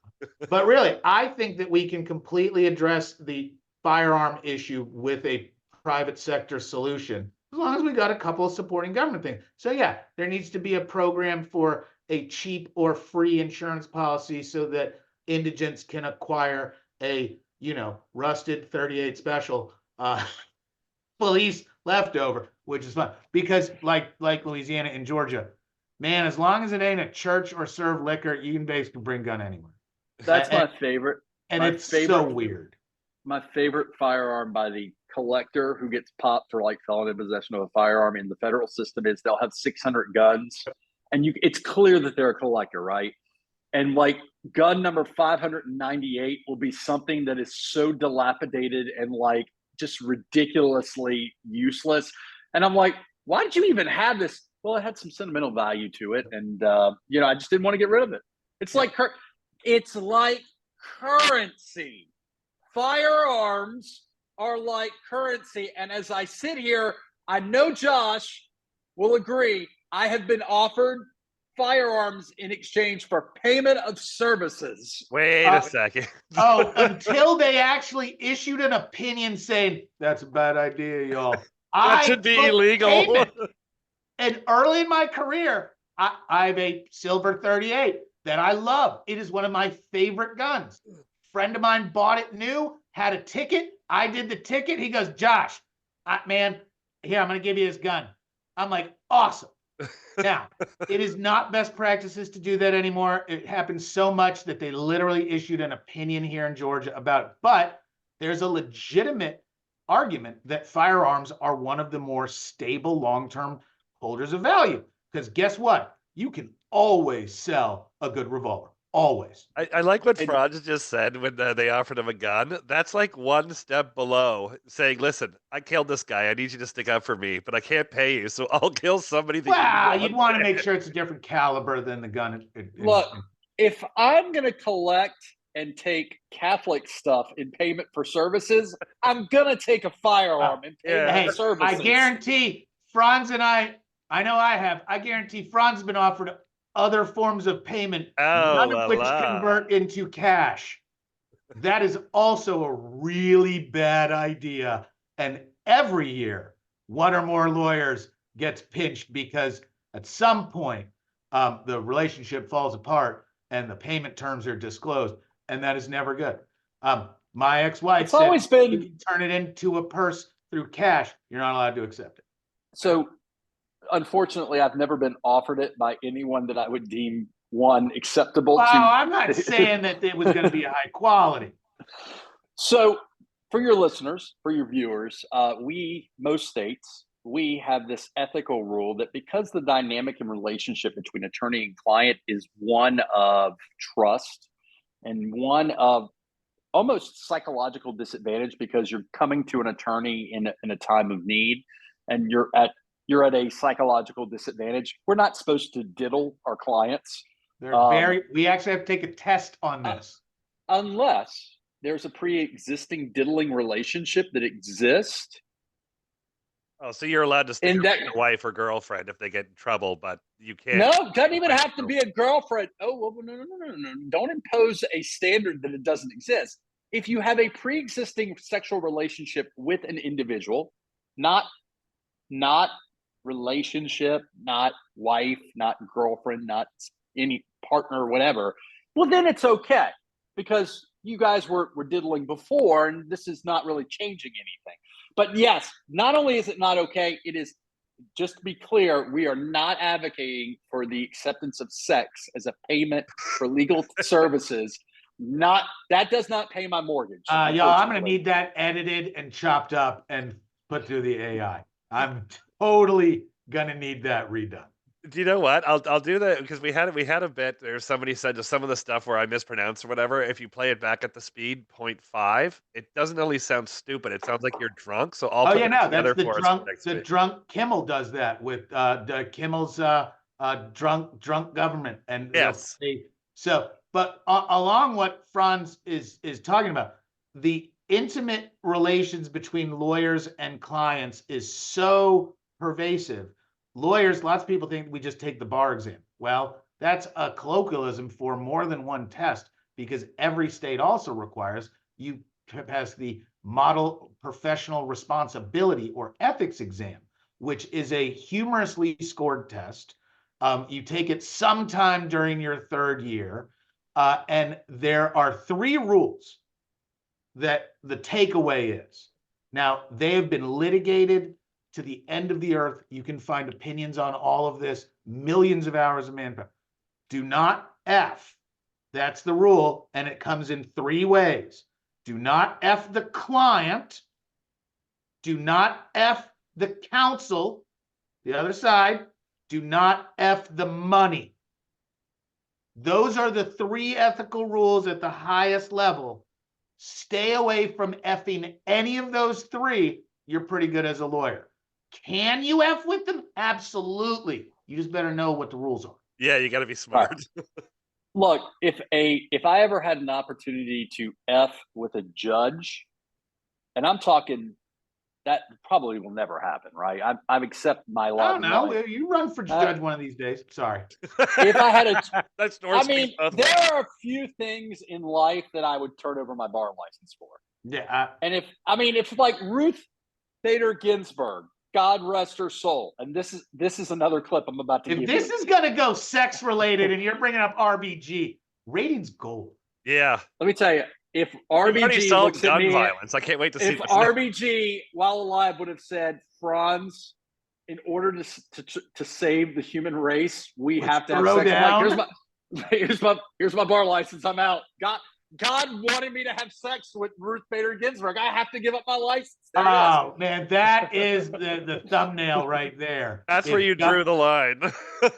But really, I think that we can completely address the firearm issue with a private sector solution, as long as we got a couple of supporting government things. So yeah, there needs to be a program for a cheap or free insurance policy so that indigents can acquire a, rusted 38 special police leftover, which is fun. Because like Louisiana and Georgia, man, as long as it ain't a church or serve liquor, you can basically bring gun anywhere. That's my favorite. And it's so weird. my favorite firearm by the collector who gets popped for like felon in possession of a firearm in the federal system is they'll have 600 guns, and it's clear that they're a collector, right? And like gun number 598 will be something that is so dilapidated and like just ridiculously useless. And I'm like, why did you even have this? Well, it had some sentimental value to it, and I just didn't want to get rid of it. It's like currency. Firearms are like currency, and as I sit here, I know Josh will agree. I have been offered firearms in exchange for payment of services. Wait a second. Until they actually issued an opinion saying that's a bad idea, y'all. That should be illegal. And early in my career, I have a silver 38 that I love. It is one of my favorite guns. Friend of mine bought it new, had a ticket. I did the ticket. He goes, Josh, man, here, I'm going to give you this gun. I'm like, awesome. Now, it is not best practices to do that anymore. It happens so much that they literally issued an opinion here in Georgia about it. But there's a legitimate argument that firearms are one of the more stable long-term holders of value. Because guess what? You can always sell a good revolver. Always. I like what Franz just said when they offered him a gun. That's like one step below saying, listen, I killed this guy. I need you to stick up for me, but I can't pay you, so I'll kill somebody. Well, you'd want to make sure it's a different caliber than the gun. Look, if I'm going to collect and take Catholic stuff in payment for services, I'm going to take a firearm in payment for services. I guarantee Franz and I guarantee Franz has been offered other forms of payment, none of which convert into cash. That is also a really bad idea. And every year, one or more lawyers gets pinched because at some point, the relationship falls apart and the payment terms are disclosed. And that is never good. My ex-wife said, if you turn it into a purse through cash, you're not allowed to accept it. So, unfortunately, I've never been offered it by anyone that I would deem acceptable to. I'm not saying that it was going to be a high quality. So, for your listeners, for your viewers, most states, we have this ethical rule that because the dynamic and relationship between attorney and client is one of trust and one of almost psychological disadvantage because you're coming to an attorney in a time of need and you're at a psychological disadvantage. We're not supposed to diddle our clients. We actually have to take a test on this. Unless there's a pre-existing diddling relationship that exists. Oh, so you're allowed to stick with your wife or girlfriend if they get in trouble, but you can't. No, doesn't even have to be a girlfriend. Oh, well, no. Don't impose a standard that it doesn't exist. If you have a pre-existing sexual relationship with an individual, not relationship, not wife, not girlfriend, not any partner, whatever, well, then it's okay because you guys were diddling before and this is not really changing anything. But yes, not only is it not okay, it is, just to be clear, we are not advocating for the acceptance of sex as a payment for legal services. That does not pay my mortgage. I'm going to need that edited and chopped up and put through the AI. I'm totally gonna need that redone. Do you know what? I'll do that because we had a bit. There's somebody said just some of the stuff where I mispronounced or whatever. If you play it back at the speed 0.5, it doesn't really sound stupid. It sounds like you're drunk. So I'll that's the drunk Kimmel does that with Kimmel's drunk government and yes. But along what Franz is talking about, the intimate relations between lawyers and clients is so pervasive. Lawyers, lots of people think we just take the bar exam. Well, that's a colloquialism for more than one test because every state also requires you pass the model professional responsibility or ethics exam, which is a humorously scored test. You take it sometime during your third year, and there are 3 rules that the takeaway is. Now, they have been litigated to the end of the earth. You can find opinions on all of this, millions of hours of manpower. Do not F. That's the rule, and it comes in 3 ways. Do not F the client. Do not F the counsel, the other side. Do not F the money. Those are the 3 ethical rules at the highest level. Stay away from effing any of those 3. You're pretty good as a lawyer. Can you F with them? Absolutely. You just better know what the rules are. Yeah, you got to be smart. Look, if I ever had an opportunity to F with a judge, and I'm talking that probably will never happen, right? I've accepted my lot. I don't know. You run for judge one of these days. Sorry. If I had a, That's I mean, there are a few things in life that I would turn over my bar license for. Yeah. And if like Ruth Bader Ginsburg, God rest her soul, and this is another clip I'm about to give you. If this is gonna go sex related, and you're bringing up RBG, ratings gold. Yeah. Let me tell you, if RBG looks at me, violence. I can't wait to see. If RBG, while alive, would have said, Franz, in order to save the human race, we have to have sex. I'm like, here's my bar license. I'm out. God wanted me to have sex with Ruth Bader Ginsburg. I have to give up my license. Oh man, that is the thumbnail right there. That's where you drew the line.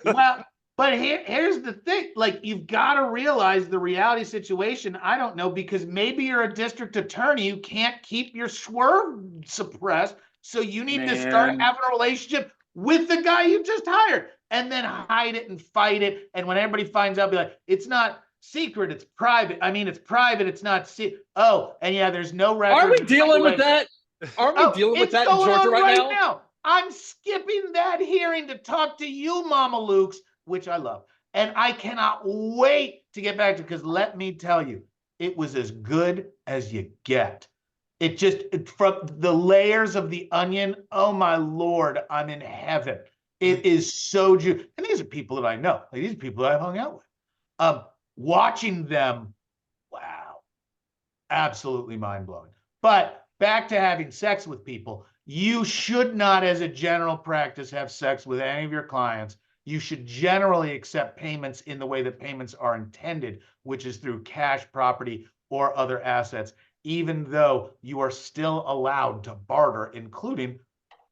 Well, but here's the thing. Like, you've got to realize the reality situation. I don't know, because maybe you're a district attorney. You can't keep your swerve suppressed. So you need to start having a relationship with the guy you just hired, and then hide it and fight it. And when everybody finds out, be like, it's not secret, it's private. I mean, it's private, it's not secret. Oh, and yeah, there's no record. Are we dealing with that? Are we dealing with that in Georgia right now? I'm skipping that hearing to talk to you, Mama Lukes, which I love. And I cannot wait to get back to, because let me tell you, it was as good as you get. From the layers of the onion, oh my Lord, I'm in heaven. It is so juicy. And these are people that I know. Like, these are people that I've hung out with. Watching them, wow, absolutely mind-blowing. But back to having sex with people, you should not, as a general practice, have sex with any of your clients. You should generally accept payments in the way that payments are intended, which is through cash, property, or other assets, even though you are still allowed to barter, including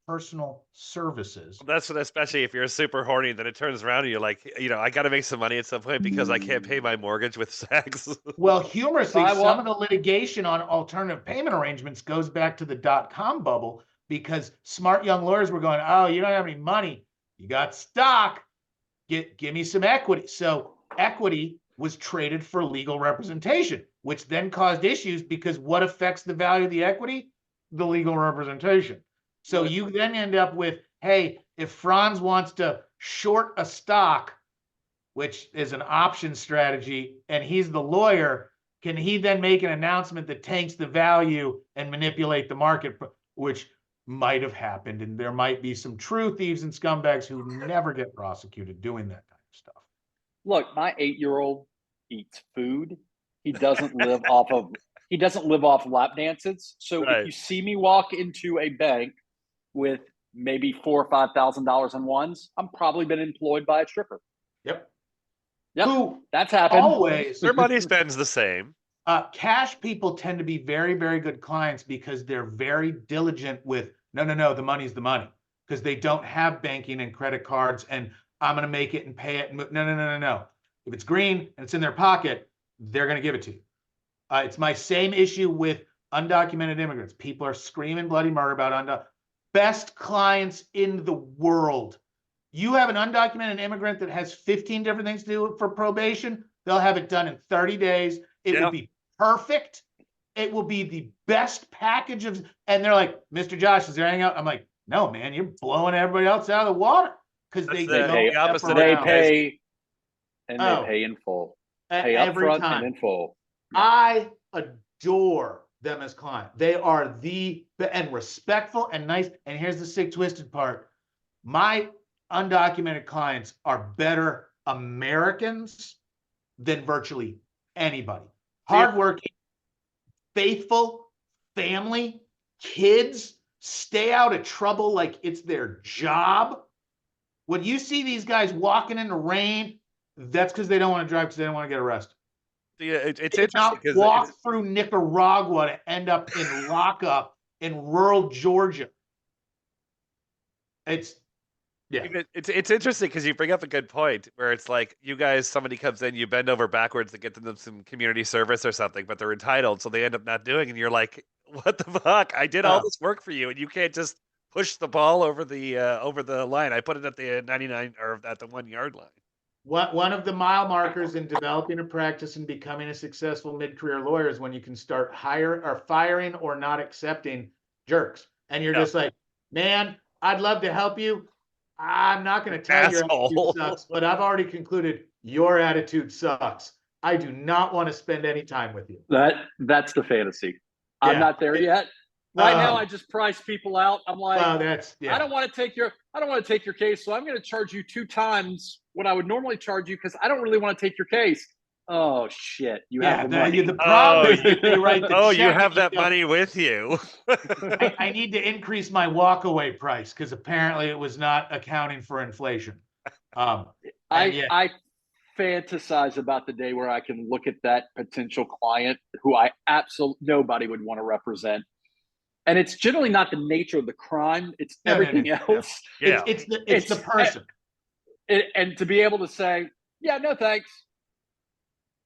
personal services. That's what, especially if you're super horny, then it turns around and you're like, I got to make some money at some point because I can't pay my mortgage with sex. Well, humorously, some of the litigation on alternative payment arrangements goes back to the .com bubble, because smart young lawyers were going, oh, you don't have any money. You got stock. Give me some equity. So equity was traded for legal representation, which then caused issues, because what affects the value of the equity? The legal representation. So you then end up with, hey, if Franz wants to short a stock, which is an option strategy, and he's the lawyer, can he then make an announcement that tanks the value and manipulate the market, which might have happened, and there might be some true thieves and scumbags who never get prosecuted doing that kind of stuff. Look, my 8-year-old eats food. He doesn't live off lap dances. So if you see me walk into a bank with maybe $4,000 or $5,000 in ones, I'm probably been employed by a stripper. Yep. Who that's happened. Always. Their money spends the same. Cash people tend to be very, very good clients, because they're very diligent with, no, the money's the money, because they don't have banking and credit cards, and I'm going to make it and pay it. No. If it's green and it's in their pocket, they're going to give it to you. It's my same issue with undocumented immigrants. People are screaming bloody murder about undocumented. Best clients in the world. You have an undocumented immigrant that has 15 different things to do for probation. They'll have it done in 30 days. It will be perfect. It will be the best package of, and they're like, Mr. Josh, is there anything else? I'm like, no, man, you're blowing everybody else out of the water, because they pay in full. Pay up front and in full. I adore them as clients. They are and respectful and nice. And here's the sick, twisted part. My undocumented clients are better Americans than virtually anybody. Hardworking, faithful, family, kids, stay out of trouble like it's their job. When you see these guys walking in the rain, that's because they don't want to drive, because they don't want to get arrested. It's Did interesting not because walk through Nicaragua to end up in lockup in rural Georgia. It's it's interesting because you bring up a good point where it's like you guys, somebody comes in, you bend over backwards to get them some community service or something, but they're entitled, so they end up not doing, and you're like, what the fuck? I did all this work for you, and you can't just push the ball over the line. I put it at the 99 or at the 1 yard line. one of the mile markers in developing a practice and becoming a successful mid-career lawyer is when you can start firing or not accepting jerks. And you're just like, man, I'd love to help you. I'm not going to tell you your attitude sucks, but I've already concluded your attitude sucks. I do not want to spend any time with you. That's the fantasy. I'm not there yet. Right now, I just price people out. I'm like, I don't want to take your case, so I'm going to charge you 2 times what I would normally charge you because I don't really want to take your case. Oh shit! You have the money. The problem is that they write the check. You have that money with you. I need to increase my walkaway price because apparently it was not accounting for inflation. I fantasize about the day where I can look at that potential client who nobody would want to represent. And it's generally not the nature of the crime; it's everything else. Yeah. It's the person. And to be able to say, "Yeah, no thanks,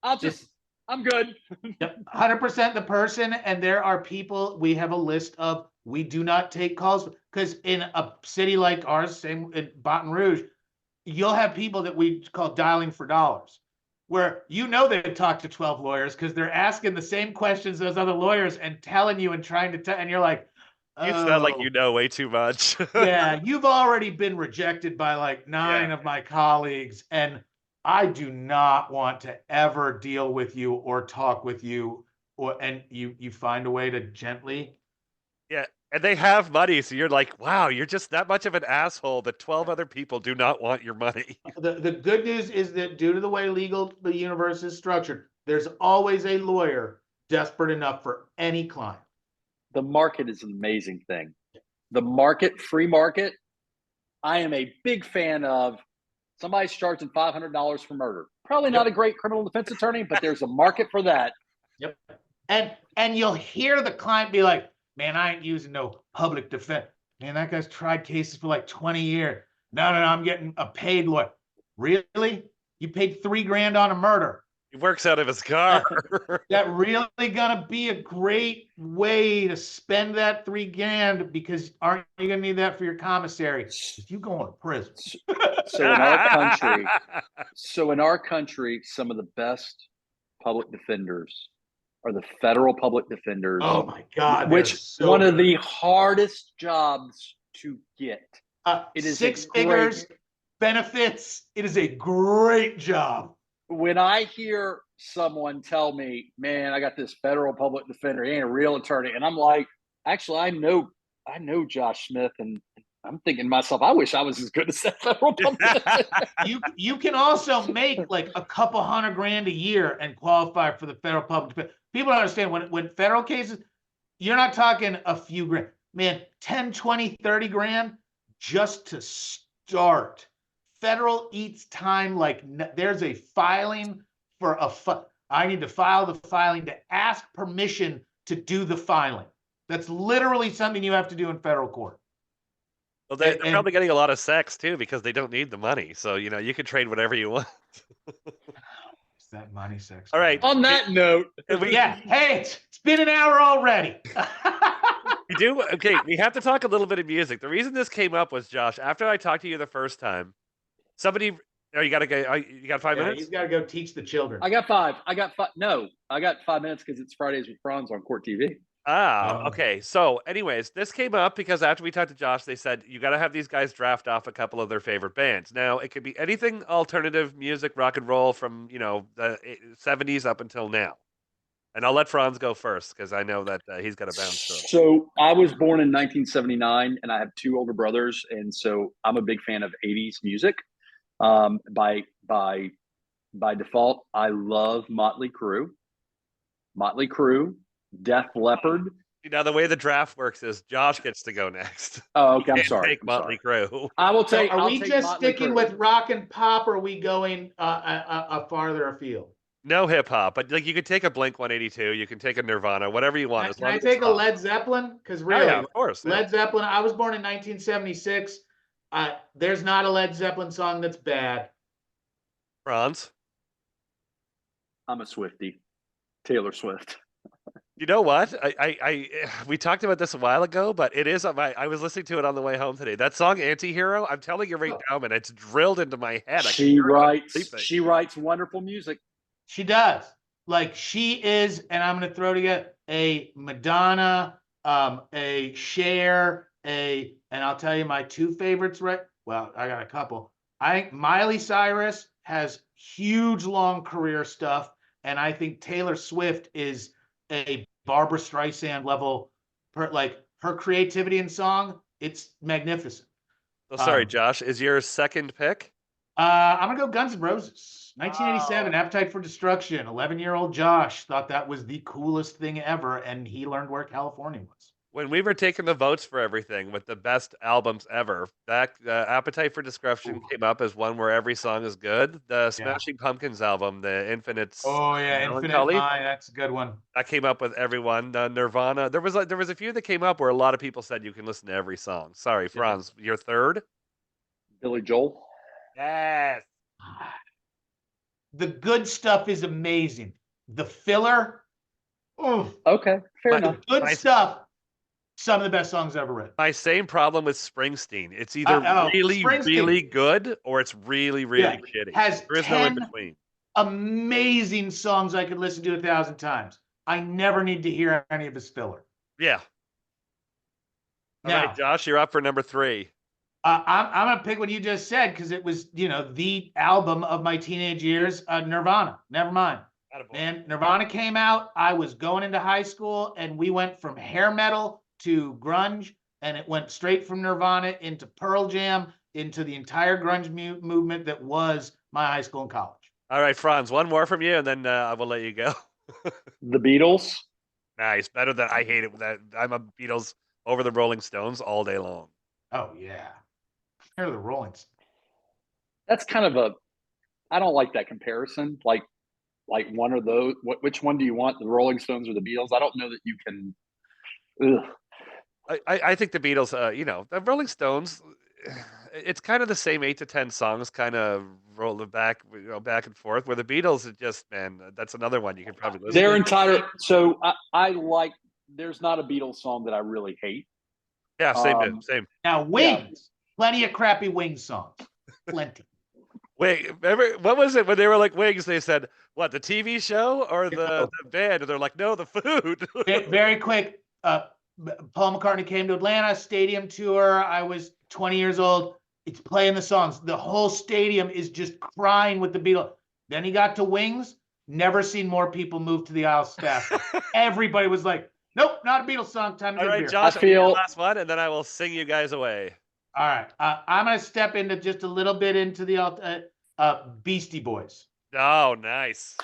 I'm good." 100% the person. And there are people, we have a list of, we do not take calls because in a city like ours, same in Baton Rouge, you'll have people that we call dialing for dollars, where they talk to 12 lawyers because they're asking the same questions as other lawyers and telling you and trying to tell, and you're like, you sound like you know way too much. Yeah, you've already been rejected by like 9 of my colleagues, and I do not want to ever deal with you or talk with you, and you find a way to gently. Yeah, and they have money, so you're like, wow, you're just that much of an asshole that 12 other people do not want your money. The good news is that due to the way the universe is structured, there's always a lawyer desperate enough for any client. The market is an amazing thing. The market, free market, I am a big fan of. Somebody's charging $500 for murder. Probably not a great criminal defense attorney, but there's a market for that. Yep. And you'll hear the client be like, man, I ain't using no public defense. Man, that guy's tried cases for like 20 years. No, I'm getting a paid lawyer. Really? You paid $3,000 on a murder. He works out of his car. That really gonna be a great way to spend that $3,000 because aren't you gonna need that for your commissary if you go to prison? So in our country, some of the best public defenders are the federal public defenders. Oh my God! Which one of the hardest jobs to get. It is 6 figures, benefits. It is a great job. When I hear someone tell me, man, I got this federal public defender, he ain't a real attorney. And I'm like, actually, I know Josh Smith, and I'm thinking to myself, I wish I was as good as that federal public defender. You can also make like a couple $100,000 a year and qualify for the federal public defender. People don't understand when federal cases, you're not talking a few grand. Man, 10, 20, 30 grand just to start. Federal eats time like there's a filing for I need to file the filing to ask permission to do the filing. That's literally something you have to do in federal court. Well, they're probably getting a lot of sex too because they don't need the money. So, you can trade whatever you want. It's that money sex. All right. On that note. Hey, it's been an hour already. We do. Okay. We have to talk a little bit of music. The reason this came up was, Josh, after I talked to you the first time, somebody, you got to go. You got 5 minutes? He's got to go teach the children. I got 5. No, I got 5 minutes because it's Fridays with Franz on Court TV. Okay. So, anyways, this came up because after we talked to Josh, they said you got to have these guys draft off a couple of their favorite bands. Now, it could be anything alternative music, rock and roll from the 70s up until now. And I'll let Franz go first because I know that he's got a bounce through. So I was born in 1979, and I have 2 older brothers, and so I'm a big fan of 80s music. By default, I love Motley Crue, Def Leppard. Now the way the draft works is Josh gets to go next. Oh, okay. I'm sorry. Take Motley Crue. I will take. Are we just sticking with rock and pop, or are we going a farther afield? No hip hop, but like you could take a Blink 182, you can take a Nirvana, whatever you want, as Can long I as it's take a rock. Led Zeppelin? Because Oh yeah, really, of course. Yeah. Led Zeppelin. I was born in 1976. There's not a Led Zeppelin song that's bad. Franz. I'm a Swiftie. Taylor Swift. You know what? We talked about this a while ago, but it is on my. I was listening to it on the way home today. That song "Anti-Hero," I'm telling you right Oh. now, man, it's drilled into my head. I can She hear it when I'm writes. sleeping. She writes wonderful music. She does. Like she is, and I'm gonna throw together a Madonna, a Cher, and I'll tell you my two favorites. Right? Well, I got a couple. I think Miley Cyrus has huge, long career stuff, and I think Taylor Swift is a Barbara Streisand level. Like her creativity in song, it's magnificent. So sorry, Um, Josh. Is your second pick? I'm gonna go Guns N' Roses, 1987, Appetite for Destruction. 11-year-old Josh thought that was the coolest thing ever, and he learned where California was. When we were taking the votes for everything with the best albums ever, that "Appetite for Destruction" Ooh. came up as one where every song is good. The Yeah. Smashing Pumpkins album, the Infinite Oh yeah, Infinite Melancholy, Mind. That's a good one. that came up with everyone. Nirvana, there was a few that came up where a lot of people said you can listen to every song. Sorry, Franz, your third. Billy Joel. Yes. The good stuff is amazing. The filler, oh, Okay, fair My- enough. good my- stuff. Some of the best songs I've ever written. My same problem with Springsteen. It's either really, Springsteen. really good or it's really, really shitty. Has There is no in 10 between. amazing songs I could listen to 1,000 times. I never need to hear any of his filler. Yeah. All Now, right, Josh, you're up for number 3. I'm gonna pick what you just said because it was, the album of my teenage years, Nirvana. Never mind. Man, Nirvana came out. I was going into high school, and we went from hair metal to grunge, and it went straight from Nirvana into Pearl Jam, into the entire grunge movement that was my high school and college. All right, Franz, one more from you, and then I will let you go. The Beatles. Nice. Better than I hate it. That I'm a Beatles over the Rolling Stones all day long. Oh yeah, they're the Rolling Stones. That's kind of a. I don't like that comparison. Like one of those. Which one do you want? The Rolling Stones or the Beatles? I don't know that you can. Ugh. I think the Beatles, the Rolling Stones, it's kind of the same 8 to 10 songs, kind of roll it back, back and forth. Where the Beatles, it just, man, that's another one you can probably listen Their to. entire. So I like. There's not a Beatles song that I really hate. Yeah, same. Now Wings, plenty of crappy Wings songs, plenty. Wait, remember what was it when they were like Wings? They said what, the TV show or the band? And they're like, no, the food. Very quick. Paul McCartney came to Atlanta, stadium tour. I was 20 years old. It's playing the songs. The whole stadium is just crying with the Beatles. Then he got to Wings. Never seen more people move to the aisles faster. Everybody was like, nope, not a Beatles song. Time to All get a right, beer. Josh, I'll do the last one, and then I will sing you guys away. All right. I'm going to step into just a little bit into the Beastie Boys. Oh, nice.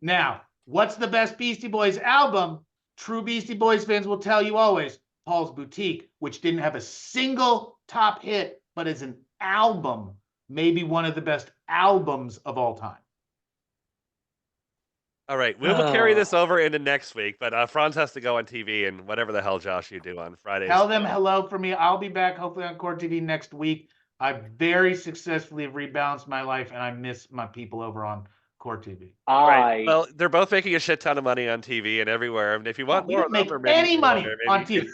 Now, what's the best Beastie Boys album? True Beastie Boys fans will tell you always, Paul's Boutique, which didn't have a single top hit, but as an album, maybe one of the best albums of all time. All right, we will carry this over into next week, but Franz has to go on TV and whatever the hell, Josh, you do on Fridays. Tell them hello for me. I'll be back hopefully on Court TV next week. I very successfully have rebalanced my life, and I miss my people over on Court TV. Right. Well, they're both making a shit ton of money on TV and everywhere. And if you want we more, don't make any money on TV.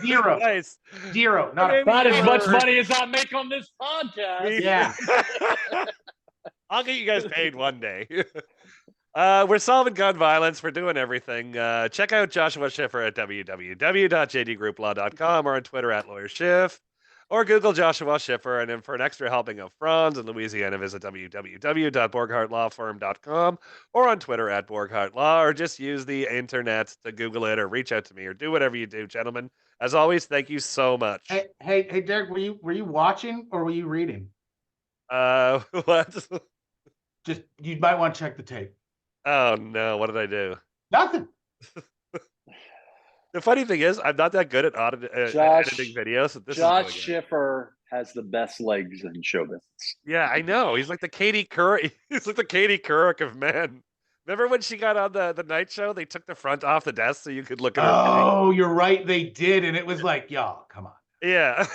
Zero. Nice. Zero. Not as much money as I make on this podcast. Yeah. I'll get you guys paid one day. We're solving gun violence. We're doing everything. Check out Joshua Schiffer at www.jdgrouplaw.com or on Twitter at LawyerSchiff. Or Google Joshua Schiffer, and then for an extra helping of Franz in Louisiana, visit www.borghartlawfirm.com or on Twitter at BorghartLaw, or just use the internet to Google it or reach out to me or do whatever you do, gentlemen. As always, thank you so much. Hey, Derek, were you watching or were you reading? What? Just you might want to check the tape. Oh no, what did I do? Nothing. The funny thing is, I'm not that good at editing videos. So Josh Schiffer has the best legs in show business. Yeah, I know. He's like the Katie Couric. He's like the Katie Couric of men. Remember when she got on the night show? They took the front off the desk so you could look at her. Oh, you're right. They did. And it was like, y'all, come on. Yeah.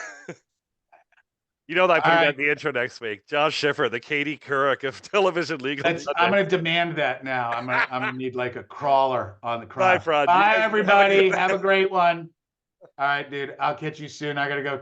You know, I'm putting All that right. in the intro next week. Josh Schiffer, the Katie Couric of television legal. I'm going to demand that now. I'm gonna need like a crawler on the Bye, cross. Franz. You Bye, guys have a everybody. good- Have a great one. All right, dude. I'll catch you soon. I got to go